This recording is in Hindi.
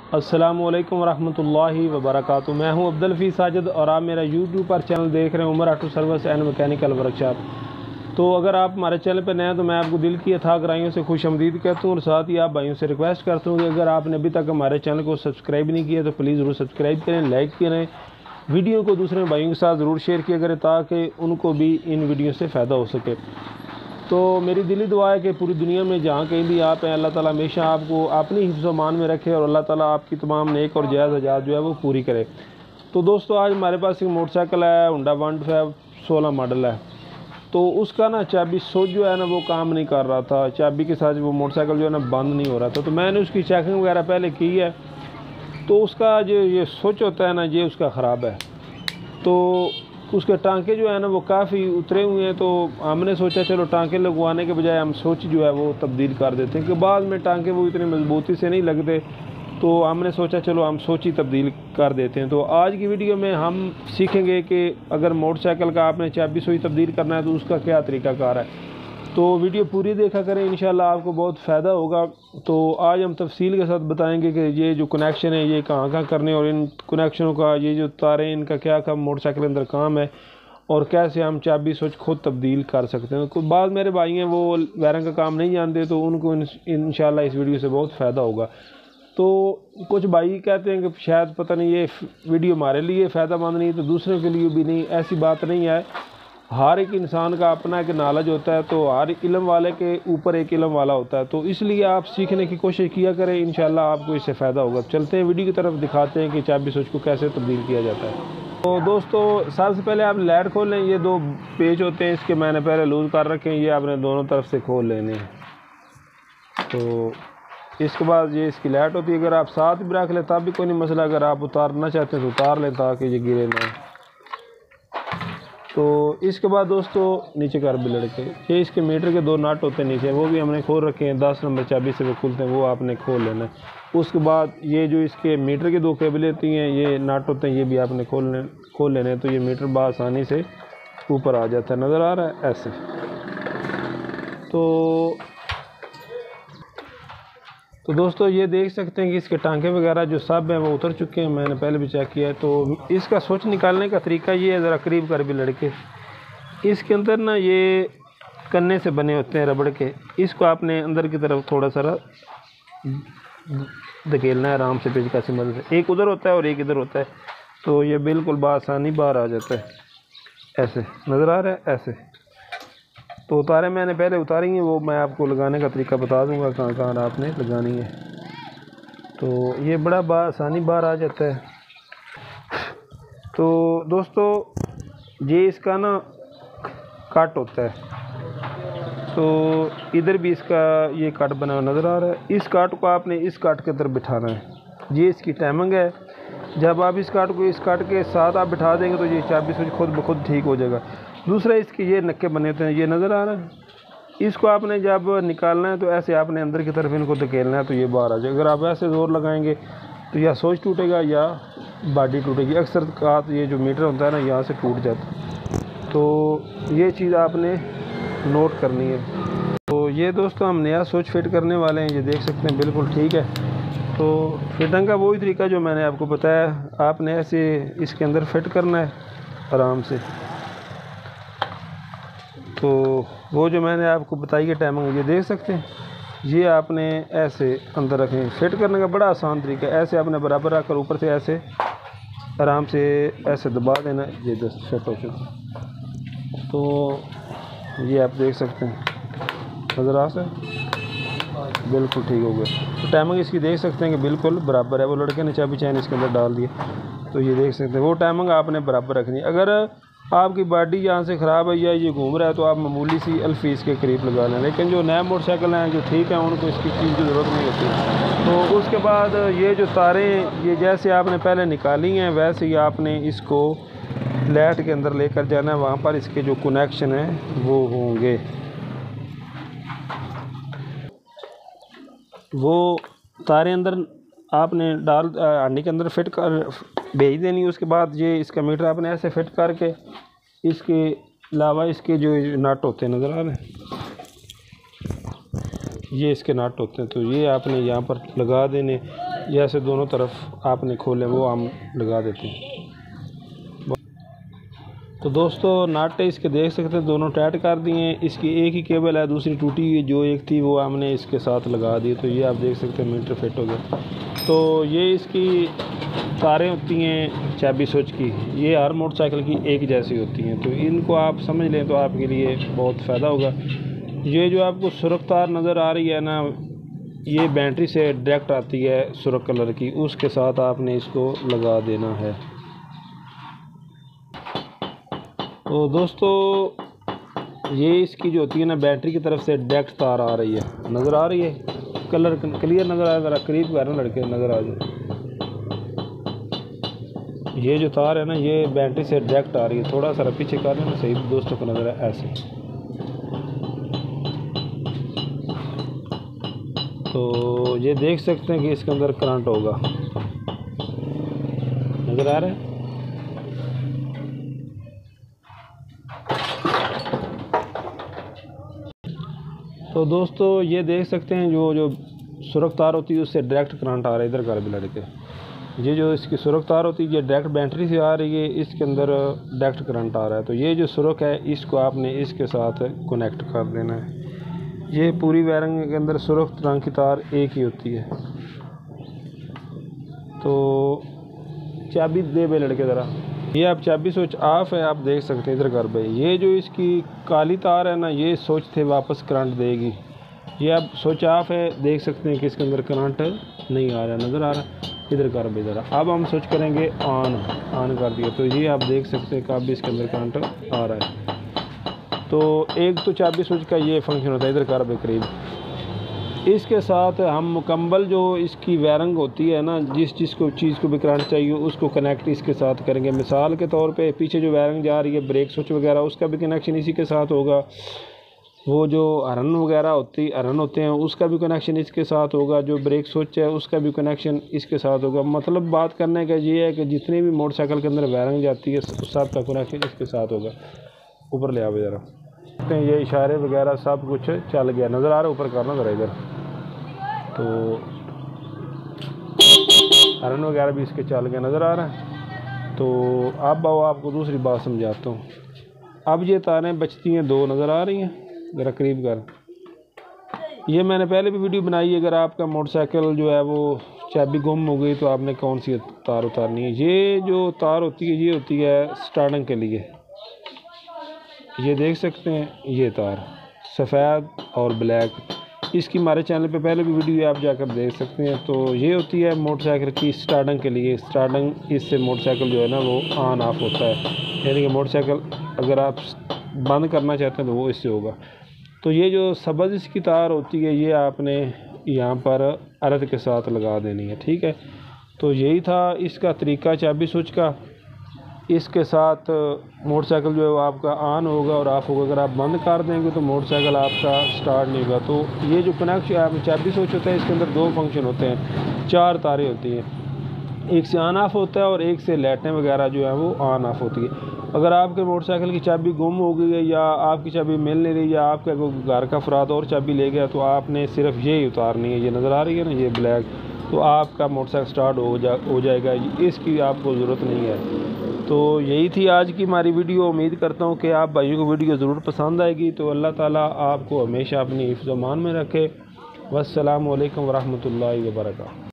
अस्सलामुअलैकुम वरहमतुल्लाहि वबरकातुहू। मैं हूं अब्दुल हफीज़ साजिद और आप मेरा यूट्यूब पर चैनल देख रहे हैं Umar auto service and mechanical workshop. तो अगर आप हमारे चैनल पर नए हैं तो मैं आपको दिल की अथाह गहराइयों से खुशामदीद कहता हूँ और साथ ही आप भाइयों से रिक्वेस्ट करता हूँ कि अगर आपने अभी तक हमारे चैनल को सब्सक्राइब नहीं किया तो प्लीज़ ज़रूर सब्सक्राइब करें, लाइक करें, वीडियो को दूसरे भाइयों के साथ ज़रूर शेयर किया करें ताकि उनको भी इन वीडियो से फ़ायदा हो सके। तो मेरी दिली दुआ है कि पूरी दुनिया में जहाँ कहीं भी आप हैं, अल्लाह ताला हमेशा आपको अपनी हिफ्ज़-ओ-मान में रखे और अल्लाह ताला आपकी तमाम नेक और जायज़ हजात जो है वो पूरी करे। तो दोस्तों, आज हमारे पास एक मोटरसाइकिल है, होंडा 125 मॉडल है। तो उसका ना चाबी स्विच जो है ना वो काम नहीं कर रहा था, चाबी के साथ वो मोटरसाइकिल जो है ना बंद नहीं हो रहा था। तो मैंने उसकी चेकिंग वगैरह पहले की है, तो उसका जो ये स्विच होता है ना ये उसका ख़राब है। तो उसके टांके जो है ना वो काफ़ी उतरे हुए हैं। तो हमने सोचा चलो टांके लगवाने के बजाय हम स्विच जो है वो तब्दील कर देते हैं कि बाद में टांके वो इतनी मजबूती से नहीं लगते। तो हमने सोचा चलो हम स्विच ही तब्दील कर देते हैं। तो आज की वीडियो में हम सीखेंगे कि अगर मोटरसाइकिल का आपने चाबी सुई तब्दील करना है तो उसका क्या तरीक़ाकार है। तो वीडियो पूरी देखा करें, इंशाल्लाह आपको बहुत फ़ायदा होगा। तो आज हम तफसील के साथ बताएंगे कि ये जो कनेक्शन है ये कहाँ कहाँ करने और इन कनेक्शनों का ये जो तारें इनका क्या क्या मोटरसाइकिल के अंदर काम है और कैसे हम चाबी स्विच खुद तब्दील कर सकते हैं। कुछ बाद मेरे भाई हैं वो वायरिंग का काम नहीं जानते, तो उनको इंशाल्लाह इस वीडियो से बहुत फ़ायदा होगा। तो कुछ भाई कहते हैं कि शायद पता नहीं ये वीडियो हमारे लिए फ़ायदेमंद नहीं तो दूसरों के लिए भी नहीं, ऐसी बात नहीं है। हर एक इंसान का अपना एक नॉलेज होता है, तो हर इल्म वाले के ऊपर एक इल्म वाला होता है। तो इसलिए आप सीखने की कोशिश किया करें, इंशाल्लाह आपको इससे फ़ायदा होगा। चलते हैं वीडियो की तरफ, दिखाते हैं कि चाबी स्विच को कैसे तब्दील किया जाता है। तो दोस्तों, सबसे पहले आप लाइट खोल लें। ये दो पेच होते हैं, इसके मैंने पहले लूज़ कर रखे हैं, ये आपने दोनों तरफ से खोल लेने हैं। तो इसके बाद ये इसकी लाइट होती है, अगर आप साथ भी रख लें तब भी कोई नहीं मसला, अगर आप उतारना चाहते हैं तो उतार लें ताकि ये गिरे ना। तो इसके बाद दोस्तों नीचे कर भी लड़के ये इसके मीटर के दो नट होते हैं नीचे, वो भी हमने खोल रखे हैं। 10 नंबर चाबी से वो खुलते हैं, वो आपने खोल लेना है। उसके बाद ये जो इसके मीटर की दो केबलें होती हैं, ये नट होते हैं, ये भी आपने खोल लेने हैं। तो ये मीटर बआसानी से ऊपर आ जाता है, नज़र आ रहा है ऐसे। तो दोस्तों ये देख सकते हैं कि इसके टांके वगैरह जो सब हैं वो उतर चुके हैं, मैंने पहले भी चेक किया है। तो इसका स्विच निकालने का तरीका ये है, ज़रा करीब कर भी लड़के, इसके अंदर ना ये कन्ने से बने होते हैं रबड़ के, इसको आपने अंदर की तरफ थोड़ा सा धकेलना है आराम से पेचकस की मदद से। एक उधर होता है और एक इधर होता है, तो ये बिल्कुल बआसानी बाहर आ जाता है ऐसे, नज़र आ रहा है ऐसे। तो तारें मैंने पहले उतारी हैं, वो मैं आपको लगाने का तरीका बता दूंगा कहाँ कहाँ आपने लगानी है। तो ये बड़ा बआसानी बाहर आ जाता है। तो दोस्तों ये इसका ना कट होता है, तो इधर भी इसका ये कट बना हुआ नज़र आ रहा है। इस कट को आपने इस कट के अंदर बिठाना है, ये इसकी टाइमिंग है। जब आप इस कट को इस कट के साथ आप बिठा देंगे तो ये चाबी स्विच खुद ब खुद ठीक हो जाएगा। दूसरा इसके ये नक्के बने होते हैं, ये नज़र आ रहा है। इसको आपने जब निकालना है तो ऐसे आपने अंदर की तरफ इनको धकेलना है तो ये बाहर आ जाएगा। अगर आप ऐसे ज़ोर लगाएंगे तो या स्विच टूटेगा या बॉडी टूटेगी। अक्सर का ये जो मीटर होता है ना यहाँ से टूट जाता है, तो ये चीज़ आपने नोट करनी है। तो ये दोस्तों हम नया स्विच फिट करने वाले हैं, ये देख सकते हैं बिल्कुल ठीक है। तो फिटिंग का वही तरीका जो मैंने आपको बताया, आपने ऐसे इसके अंदर फिट करना है आराम से। तो वो जो मैंने आपको बताई है टाइमिंग, ये देख सकते हैं, ये आपने ऐसे अंदर रखें। फिट करने का बड़ा आसान तरीका है, ऐसे आपने बराबर रखकर ऊपर से ऐसे आराम से ऐसे दबा देना, ये दोस्त फिट हो चुका। तो ये आप देख सकते हैं, नज़र आ सकता है बिल्कुल ठीक हो गया। तो टाइमिंग इसकी देख सकते हैं कि बिल्कुल बराबर है। वो लड़के ने चाबी चैन इसके अंदर डाल दिया, तो ये देख सकते हैं वो टाइमिंग आपने बराबर रखनी है। अगर आपकी बॉडी यहाँ से ख़राब है या ये घूम रहा है तो आप मामूली सी अल्फीस के करीब लगा लें, लेकिन जो नए मोटरसाइकिल हैं जो ठीक है उनको इसकी चीज़ की ज़रूरत नहीं होती। तो उसके बाद ये जो तारें ये जैसे आपने पहले निकाली हैं वैसे ही आपने इसको लाइट के अंदर लेकर जाना है, वहाँ पर इसके जो कनेक्शन हैं वो होंगे। वो तारें अंदर आपने डाल हांडी के अंदर फिट कर भेज देनी। उसके बाद ये इसका मीटर आपने ऐसे फिट करके इसके अलावा इसके जो नट होते हैं नज़र आ रहे हैं, ये इसके नट होते हैं, तो ये आपने यहाँ पर लगा देने। जैसे दोनों तरफ आपने खोले वो हम लगा देते हैं। तो दोस्तों नाटे इसके देख सकते हैं दोनों टाइट कर दिए हैं। इसकी एक ही केबल है, दूसरी टूटी हुई जो एक थी वो हमने इसके साथ लगा दी। तो ये आप देख सकते हैं मीटर फिट हो गया। तो ये इसकी तारें होती हैं चाबी स्विच की, ये हर मोटरसाइकिल की एक जैसी होती हैं। तो इनको आप समझ लें तो आपके लिए बहुत फ़ायदा होगा। ये जो आपको सुर्ख तार नज़र आ रही है ना, ये बैटरी से डायरेक्ट आती है सुर्ख कलर की, उसके साथ आपने इसको लगा देना है। तो दोस्तों ये इसकी जो होती है ना बैटरी की तरफ से डायरेक्ट तार आ रही है, नज़र आ रही है, कलर क्लियर नज़र आ रहा है, करीब कर ना लड़के नज़र आ जाए। ये जो तार है ना ये बैटरी से डायरेक्ट आ रही है, थोड़ा सा पीछे कर लेना सही दोस्तों को नज़र है ऐसे। तो ये देख सकते हैं कि इसके अंदर करंट होगा, नज़र आ रहा है। तो दोस्तों ये देख सकते हैं जो सुर्ख तार होती है उससे डायरेक्ट करंट आ रहा है। इधर कर भी लड़के, ये जो इसकी सुर्ख तार होती है ये डायरेक्ट बैटरी से आ रही है, इसके अंदर डायरेक्ट करंट आ रहा है। तो ये जो सुर्ख है इसको आपने इसके साथ कनेक्ट कर देना है। ये पूरी वायरिंग के अंदर सुर्ख रंग की तार एक ही होती है। तो चाबी दे भाई लड़के ज़रा, ये आप चाबी स्विच ऑफ है, आप देख सकते हैं इधर कर भाई। ये जो इसकी काली तार है ना ये स्विच थे वापस करंट देगी। ये आप स्विच ऑफ है, देख सकते हैं कि इसके अंदर करंट नहीं आ रहा, नज़र आ रहा है। इधर कर भाई ज़रा, अब हम स्विच करेंगे ऑन कर दिया। तो ये आप देख सकते हैं कि अब इसके अंदर करंट आ रहा है। तो एक तो चाबी स्विच का ये फंक्शन होता है, इधर कर भाई करीब। इसके साथ हम मुकम्मल जो इसकी वायरिंग होती है ना, जिस चीज़ को भी करंट चाहिए उसको कनेक्ट इसके साथ करेंगे। मिसाल के तौर पे पीछे जो वायरिंग जा रही है ब्रेक स्विच वगैरह उसका भी कनेक्शन इसी के साथ होगा। वो जो हरन वगैरह होते हैं उसका भी कनेक्शन इसके साथ होगा। जो ब्रेक स्विच है उसका भी कनेक्शन इसके साथ होगा। मतलब बात करने का ये है कि जितनी भी मोटरसाइकिल के अंदर वायरिंग जाती है सब का कनेक्शन इसके साथ होगा। ऊपर ले आओ ज़रा, ये इशारे वगैरह सब कुछ चल गया, नज़र आ रहा है, ऊपर करना ज़रा इधर। तो हरन वगैरह भी इसके चल गया, नज़र आ रहा है। तो अब आओ आपको दूसरी बात समझाता हूँ। अब ये तारें बचती हैं दो, नज़र आ रही हैं, ज़रा करीब कर। ये मैंने पहले भी वीडियो बनाई है, अगर आपका मोटरसाइकिल जो है वो चाबी गुम हो गई तो आपने कौन सी तार उतारनी है। ये जो तार होती है ये होती है स्टार्टिंग के लिए, ये देख सकते हैं ये तार सफ़ेद और ब्लैक। इसकी हमारे चैनल पे पहले भी वीडियो आप जाकर देख सकते हैं। तो ये होती है मोटरसाइकिल की स्टार्टिंग के लिए। स्टार्टिंग इससे मोटरसाइकिल जो है ना वो ऑन ऑफ होता है, यानी कि मोटरसाइकिल अगर आप बंद करना चाहते हैं तो वो इससे होगा। तो ये जो सब्ज़ इसकी तार होती है ये आपने यहाँ पर अर्थ के साथ लगा देनी है, ठीक है। तो यही था इसका तरीका चाबी स्विच का। इसके साथ मोटरसाइकिल जो है वो आपका ऑन होगा और ऑफ होगा। अगर आप बंद कर देंगे तो मोटरसाइकिल आपका स्टार्ट नहीं होगा। तो ये जो कनेक्शन चाबी स्विच होता है इसके अंदर दो फंक्शन होते हैं, चार तारें होती हैं, एक से ऑन ऑफ होता है और एक से लाइटें वगैरह जो है वो ऑन ऑफ होती है। अगर आपके मोटरसाइकिल की चाबी गुम हो गई है या आपकी चाबी मिल नहीं रही या आपका कोई घर का अफराद और चाबी ले गया तो आपने सिर्फ ये ही उतारनी है। ये नज़र आ रही है ना ये ब्लैक, तो आपका मोटरसाइकिल स्टार्ट हो जाएगा, इसकी आपको ज़रूरत नहीं है। तो यही थी आज की हमारी वीडियो। उम्मीद करता हूँ कि आप भाइयों को वीडियो ज़रूर पसंद आएगी। तो अल्लाह ताला आपको हमेशा अपनी हिफ्ज़-ओ-मान में रखे। वस्सलामु अलैकुम वरहमतुल्लाहि वबरकातुहू।